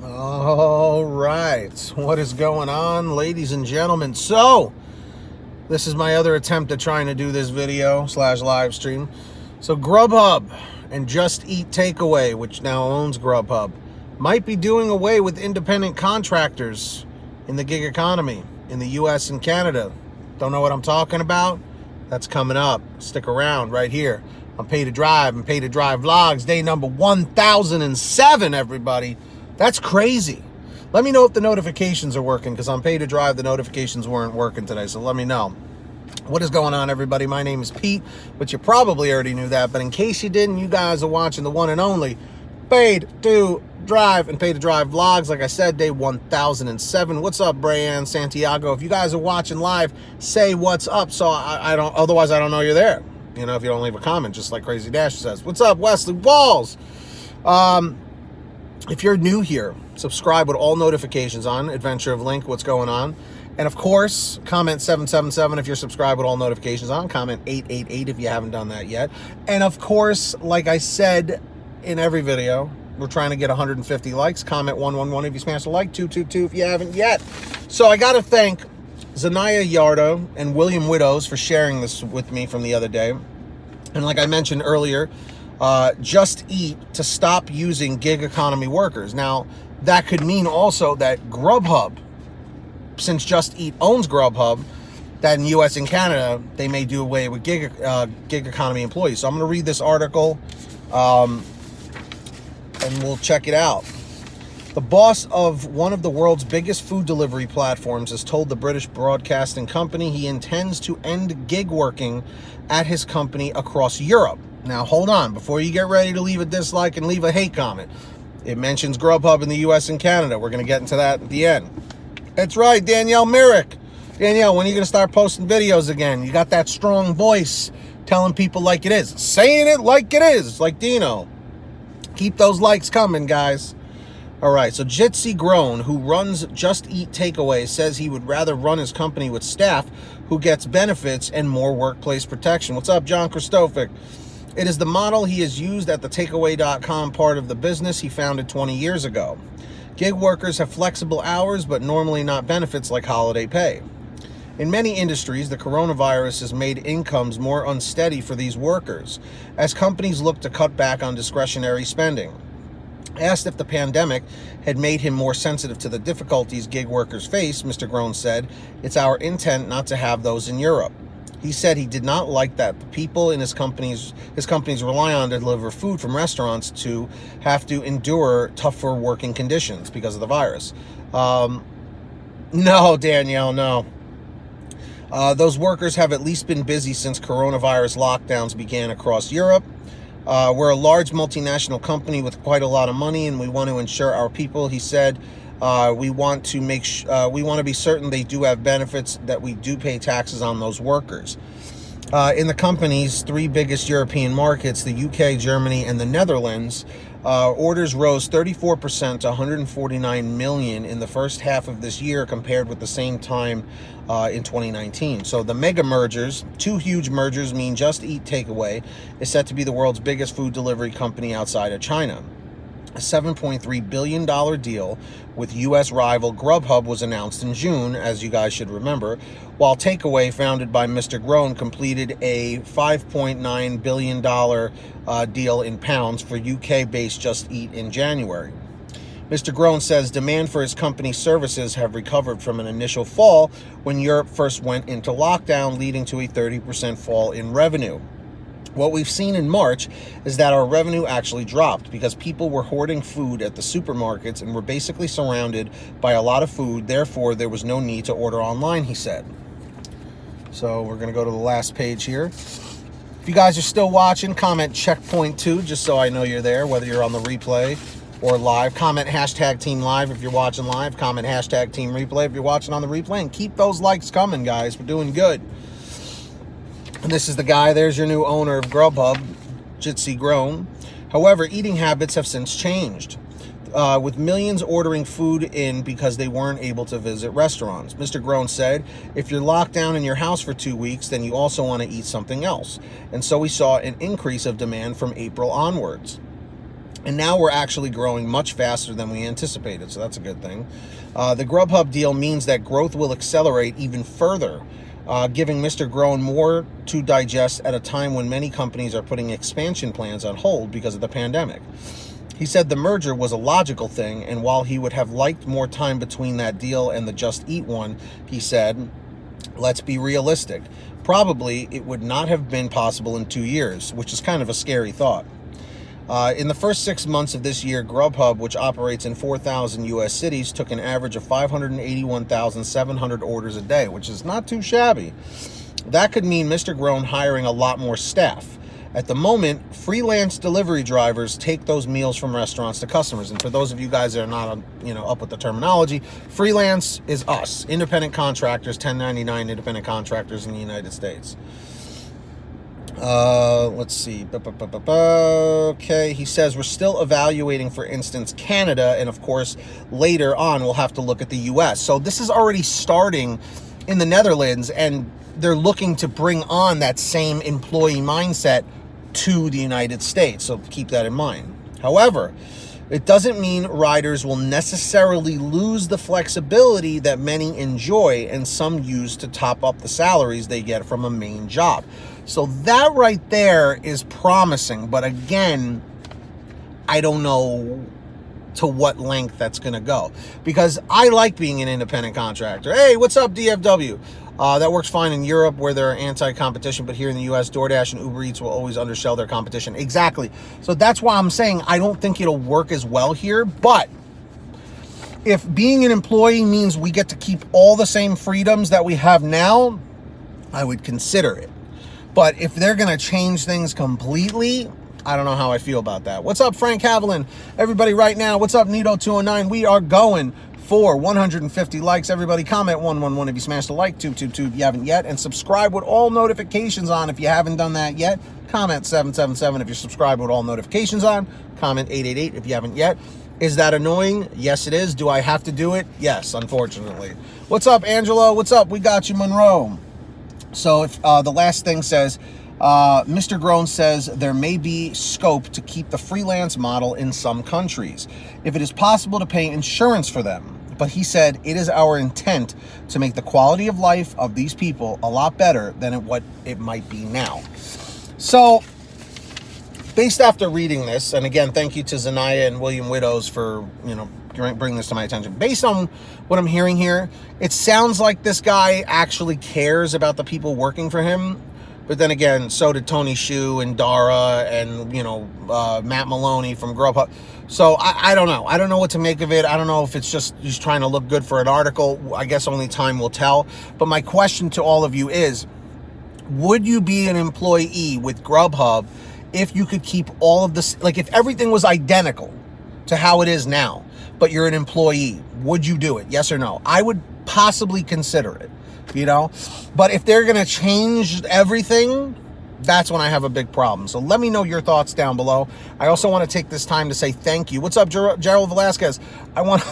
All right, what is going on, ladies and gentlemen? So, this is my other attempt at trying to do this video / live stream. So, GrubHub and Just Eat Takeaway, which now owns GrubHub, might be doing away with independent contractors in the gig economy in the US and Canada. Don't know what I'm talking about? That's coming up. Stick around right here on Pay to Drive and Pay to Drive Vlogs, day number 1007, everybody. That's crazy. Let me know if the notifications are working, because on Pay to Drive, the notifications weren't working today, so let me know. What is going on, everybody? My name is Pete, but you probably already knew that. But in case you didn't, you guys are watching the one and only Pay to Drive and Pay to Drive Vlogs. Like I said, day 1007. What's up, Brian Santiago? If you guys are watching live, say what's up, so I don't, otherwise I don't know you're there. You know, if you don't leave a comment, just like Crazy Dash says. What's up, Wesley Walls? If you're new here, subscribe with all notifications on. Adventure of Link, what's going on? And of course, comment 777 if you're subscribed with all notifications on. Comment 888 if you haven't done that yet. And of course, like I said in every video, we're trying to get 150 likes. Comment 111 if you smashed a like, 222 if you haven't yet. So I got to thank Zanaya Yardo and William Widows for sharing this with me from the other day. And like I mentioned earlier, Just Eat to stop using gig economy workers. Now, that could mean also that GrubHub, since Just Eat owns GrubHub, that in US and Canada, they may do away with gig economy employees. So I'm going to read this article, and we'll check it out. The boss of one of the world's biggest food delivery platforms has told the British broadcasting company he intends to end gig working at his company across Europe. Now, hold on. Before you get ready to leave a dislike and leave a hate comment, it mentions GrubHub in the US and Canada. We're going to get into that at the end. That's right, Danielle Merrick. Danielle, when are you going to start posting videos again? You got that strong voice telling people like it is. Saying it like it is, like Dino. Keep those likes coming, guys. All right, so Jitsi Grown, who runs Just Eat Takeaway, says he would rather run his company with staff who gets benefits and more workplace protection. What's up, John Christophic? It is the model he has used at the takeaway.com part of the business he founded 20 years ago. Gig workers have flexible hours, but normally not benefits like holiday pay. In many industries, the coronavirus has made incomes more unsteady for these workers, as companies look to cut back on discretionary spending. Asked if the pandemic had made him more sensitive to the difficulties gig workers face, Mr. Grown said, "It's our intent not to have those in Europe." He said he did not like that the people in his companies rely on to deliver food from restaurants to have to endure tougher working conditions because of the virus. No, Danielle, no. Those workers have at least been busy since coronavirus lockdowns began across Europe. We're a large multinational company with quite a lot of money, and we want to ensure our people, he said, we want to be certain they do have benefits, that we do pay taxes on those workers. In the company's three biggest European markets, the UK, Germany, and the Netherlands, orders rose 34% to 149 million in the first half of this year compared with the same time in 2019. So the mega mergers, two huge mergers, mean Just Eat Takeaway is set to be the world's biggest food delivery company outside of China. A $7.3 billion deal with U.S. rival GrubHub was announced in June, as you guys should remember, while Takeaway, founded by Mr. Grown, completed a $5.9 billion deal in pounds for UK-based Just Eat in January. Mr. Grown says demand for his company's services have recovered from an initial fall when Europe first went into lockdown, leading to a 30% fall in revenue. What we've seen in March is that our revenue actually dropped because people were hoarding food at the supermarkets and were basically surrounded by a lot of food. Therefore, there was no need to order online, he said. So we're going to go to the last page here. If you guys are still watching, comment checkpoint 2, just so I know you're there, whether you're on the replay or live. Comment hashtag team live if you're watching live. Comment hashtag team replay if you're watching on the replay. And keep those likes coming, guys. We're doing good. And this is the guy. There's your new owner of GrubHub, Jitsi Grown. However, eating habits have since changed, with millions ordering food in because they weren't able to visit restaurants. Mr. Grown said, if you're locked down in your house for 2 weeks, then you also want to eat something else. And so we saw an increase of demand from April onwards. And now we're actually growing much faster than we anticipated, so that's a good thing. The GrubHub deal means that growth will accelerate even further, giving Mr. Grown more to digest at a time when many companies are putting expansion plans on hold because of the pandemic. He said the merger was a logical thing, and while he would have liked more time between that deal and the Just Eat one, he said, let's be realistic. Probably it would not have been possible in 2 years, which is kind of a scary thought. In the first 6 months of this year, GrubHub, which operates in 4,000 U.S. cities, took an average of 581,700 orders a day, which is not too shabby. That could mean Mr. Grown hiring a lot more staff. At the moment, freelance delivery drivers take those meals from restaurants to customers. And for those of you guys that are not up with the terminology, freelance is us, independent contractors, 1099 independent contractors in the United States. Let's see. Okay, he says we're still evaluating, for instance, Canada, and of course, later on, we'll have to look at the U.S. So this is already starting in the Netherlands, and they're looking to bring on that same employee mindset to the United States. So keep that in mind. However, it doesn't mean riders will necessarily lose the flexibility that many enjoy and some use to top up the salaries they get from a main job. So that right there is promising. But again, I don't know to what length that's going to go, because I like being an independent contractor. Hey, what's up, DFW? That works fine in Europe where they're anti-competition, but here in the U.S., DoorDash and Uber Eats will always undersell their competition. Exactly. So that's why I'm saying I don't think it'll work as well here. But if being an employee means we get to keep all the same freedoms that we have now, I would consider it. But if they're going to change things completely, I don't know how I feel about that. What's up, Frank Haviland? Everybody right now, what's up, Nito209? We are going for 150 likes. Everybody comment 111 if you smashed the like, 222 if you haven't yet, and subscribe with all notifications on if you haven't done that yet. Comment 777 if you're subscribed with all notifications on. Comment 888 if you haven't yet. Is that annoying? Yes, it is. Do I have to do it? Yes, unfortunately. What's up, Angelo? What's up? We got you, Monroe. So if the last thing says, Mr. Grown says there may be scope to keep the freelance model in some countries if it is possible to pay insurance for them. But he said it is our intent to make the quality of life of these people a lot better than what it might be now. So based after reading this, and again, thank you to Zanaya and William Widows for, bring this to my attention. Based on what I'm hearing here, it sounds like this guy actually cares about the people working for him. But then again, so did Tony Hsu and Dara and, Matt Maloney from GrubHub. So I don't know. I don't know what to make of it. I don't know if it's just he's trying to look good for an article. I guess only time will tell. But my question to all of you is, would you be an employee with GrubHub if you could keep all of this, like if everything was identical to how it is now, but you're an employee, would you do it? Yes or no? I would possibly consider it, but if they're going to change everything, that's when I have a big problem. So let me know your thoughts down below. I also want to take this time to say thank you. What's up, Gerald Velasquez? I want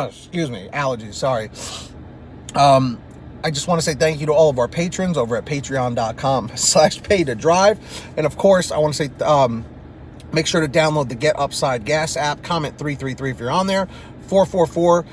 excuse me, allergies, sorry. I just want to say thank you to all of our patrons over at patreon.com/pay-to-drive. And of course, I want to say, make sure to download the Get Upside Gas app. Comment 333 if you're on there. 444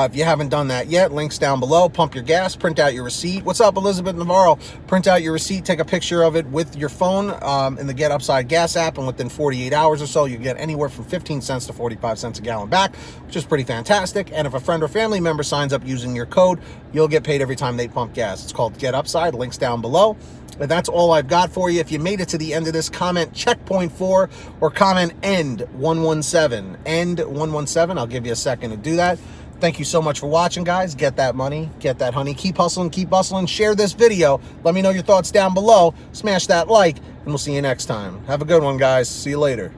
if you haven't done that yet. Links down below. Pump your gas. Print out your receipt. What's up, Elizabeth Navarro? Print out your receipt. Take a picture of it with your phone in the Get Upside Gas app. And within 48 hours or so, you get anywhere from 15 cents to 45 cents a gallon back, which is pretty fantastic. And if a friend or family member signs up using your code, you'll get paid every time they pump gas. It's called Get Upside. Links down below. And that's all I've got for you. If you made it to the end of this, comment checkpoint 4 or comment end 117. End 117. I'll give you a second to do that. Thank you so much for watching, guys. Get that money. Get that honey. Keep hustling. Keep bustling. Share this video. Let me know your thoughts down below. Smash that like, and we'll see you next time. Have a good one, guys. See you later.